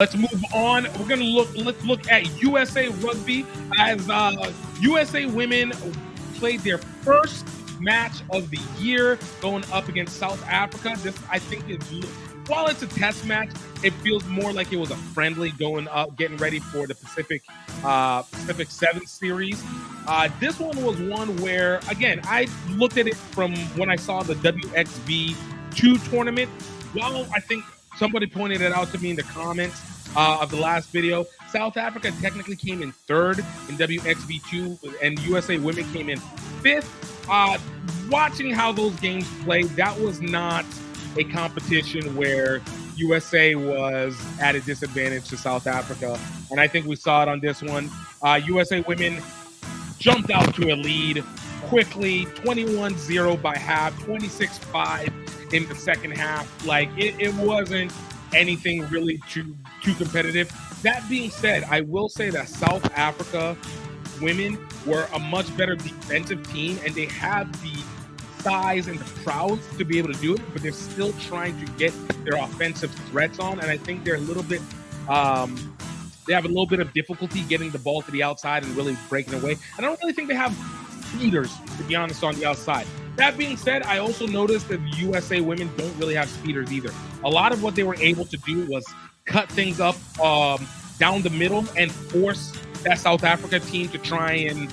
Let's move on. Let's look at USA Rugby as USA Women played their first match of the year going up against South Africa. This, I think, while it's a test match, it feels more like it was a friendly going up, getting ready for the Pacific 7 series. This one was one where, again, I looked at it from when I saw the WXV2 tournament. While I think somebody pointed it out to me in the comments of the last video, South Africa technically came in third in WXV2, and USA Women came in fifth. Watching how those games played, that was not a competition where USA was at a disadvantage to South Africa, and I think we saw it on this one. USA Women jumped out to a lead quickly, 21-0 by half, 26-5 in the second half. Like, it wasn't anything really too competitive. That being said, I will say that South Africa women were a much better defensive team, and they have the size and the prowess to be able to do it, but they're still trying to get their offensive threats on, and I think they're a little bit they have a little bit of difficulty getting the ball to the outside and really breaking away. And I don't really think they have speeders, to be honest, on the outside. That being said, I also noticed that the USA Women don't really have speeders either. A lot of what they were able to do was cut things up down the middle and force that South Africa team to try and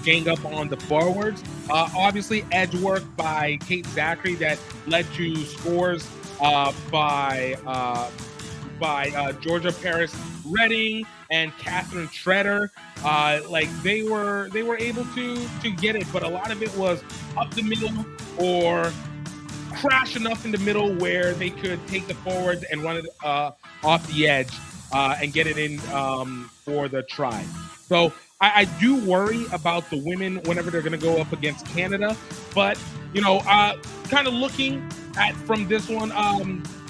gang up on the forwards. Obviously, edge work by Kate Zachary that led to scores by Georgia Paris Redding and Catherine Treader. Like they were able to get it, but a lot of it was up the middle or crash enough in the middle where they could take the forwards and run it off the edge and get it in for the try. So I do worry about the women whenever they're going to go up against Canada. But, you know, kind of looking at from this one,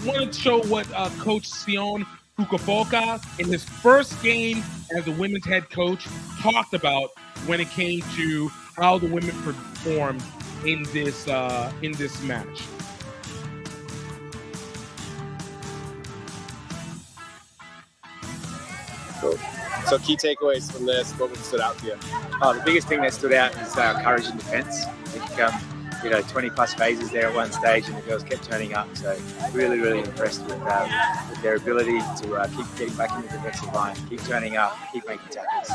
wanted to show what Coach Sion Fukufoka in his first game as a women's head coach talked about when it came to how the women performed in this match. Cool. So key takeaways from this, what stood out to you? The biggest thing that stood out is courage in defence. I think, 20 plus phases there at one stage, and the girls kept turning up. So really, really impressed with their ability to keep getting back in the defensive line, keep turning up, keep making tackles.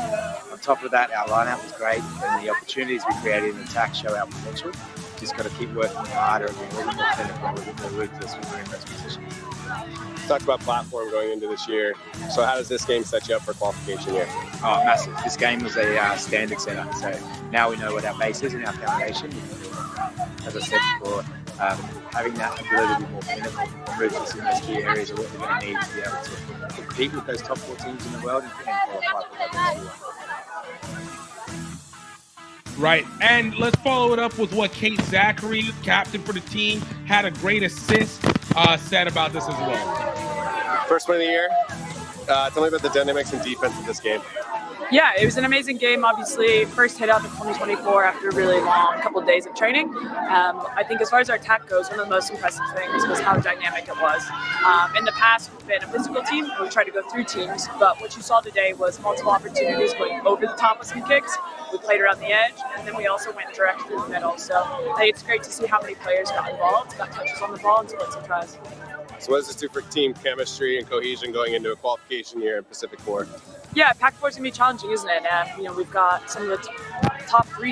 On top of that, our lineup was great, and the opportunities we created in attack show our potential. Just got to keep working harder and being a little more clinical, a little more ruthless when we're in those positions. Talked about platform going into this year. So how does this game set you up for qualification here? Oh, massive. This game was a standard setup. So now we know what our base is and our foundation. As I said before, having that ability to be more clinical and ruthless in those key areas are what we're going to need to be able to compete with those top 4 teams in the world and qualify for that next year. Right, and let's follow it up with what Kate Zachary, captain for the team, had a great assist said about this as well. First win of the year. Tell me about the dynamics and defense of this game. Yeah, it was an amazing game. Obviously, first hit out of 2024 after a really long couple of days of training. I think as far as our attack goes, one of the most impressive things was how dynamic it was. In the past, we've been a physical team, and we tried to go through teams, but what you saw today was multiple opportunities going over the top with some kicks. We played around the edge, and then we also went direct through the middle. So I think it's great to see how many players got involved, got touches on the ball, and scored some tries. So what does this do for team chemistry and cohesion going into a qualification year in Pacific 4? Yeah, Pac 4 is going to be challenging, isn't it? We've got some of the top 4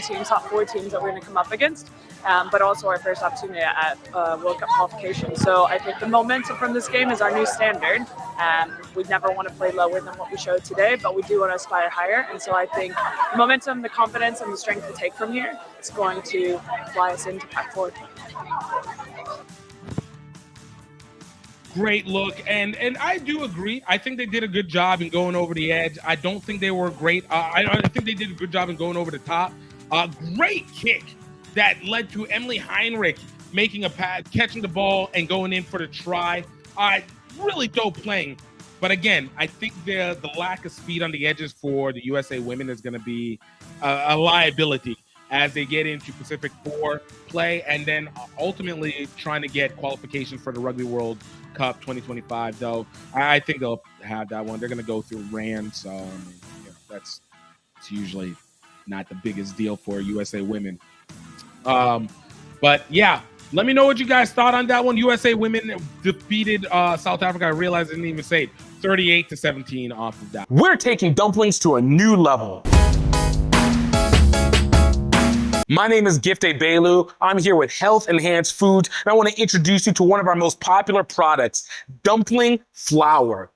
teams that we're going to come up against, but also our first opportunity at World Cup qualification. So I think the momentum from this game is our new standard. We never want to play lower than what we showed today, but we do want to aspire higher. And so I think the momentum, the confidence, and the strength we take from here is going to fly us into Pac 4. Great look, and I do agree. I think they did a good job in going over the edge. I don't think they were great. I think they did a good job in going over the top. Great kick that led to Emily Heinrich making a pass, catching the ball, and going in for the try. Really dope playing. But again, I think the lack of speed on the edges for the USA Women is going to be a liability as they get into Pacific 4 play, and then ultimately trying to get qualification for the Rugby World Cup 2025. Though I think they'll have that one. They're going to go through RAN, so it's usually not the biggest deal for USA Women. But yeah, let me know what you guys thought on that one. USA Women defeated South Africa. I realized I didn't even say it. 38-17 off of that. We're taking dumplings to a new level. My name is Gifte Belu. I'm here with Health Enhanced Foods, and I want to introduce you to one of our most popular products, dumpling flour.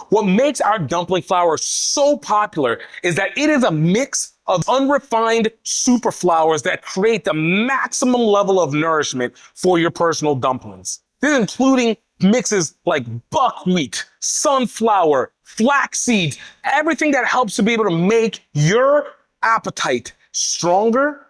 What makes our dumpling flour so popular is that it is a mix of unrefined super flours that create the maximum level of nourishment for your personal dumplings. This is including mixes like buckwheat, sunflower, flax seeds, everything that helps to be able to make your appetite stronger,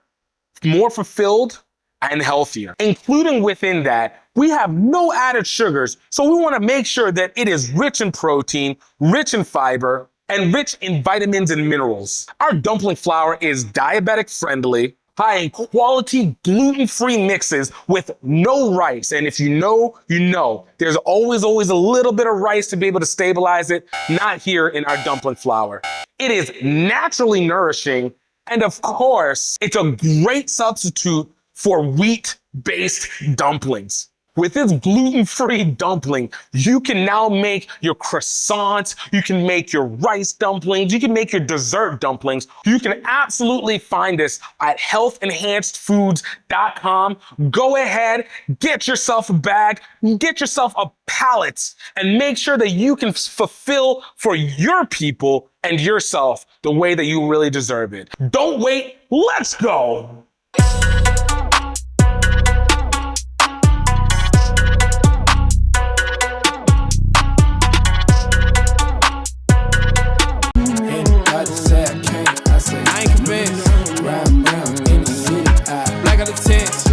more fulfilled, and healthier. Including within that, we have no added sugars, so we want to make sure that it is rich in protein, rich in fiber, and rich in vitamins and minerals. Our dumpling flour is diabetic friendly, high in quality gluten-free mixes with no rice. And if you know, you know. There's always a little bit of rice to be able to stabilize it. Not here in our dumpling flour. It is naturally nourishing. And of course, it's a great substitute for wheat-based dumplings. With this gluten-free dumpling, you can now make your croissants, you can make your rice dumplings, you can make your dessert dumplings. You can absolutely find this at healthenhancedfoods.com. Go ahead, get yourself a bag, get yourself a pallet, and make sure that you can fulfill for your people and yourself the way that you really deserve it. Don't wait, let's go! I ain't convinced. Ride around in the city. Black out the tents.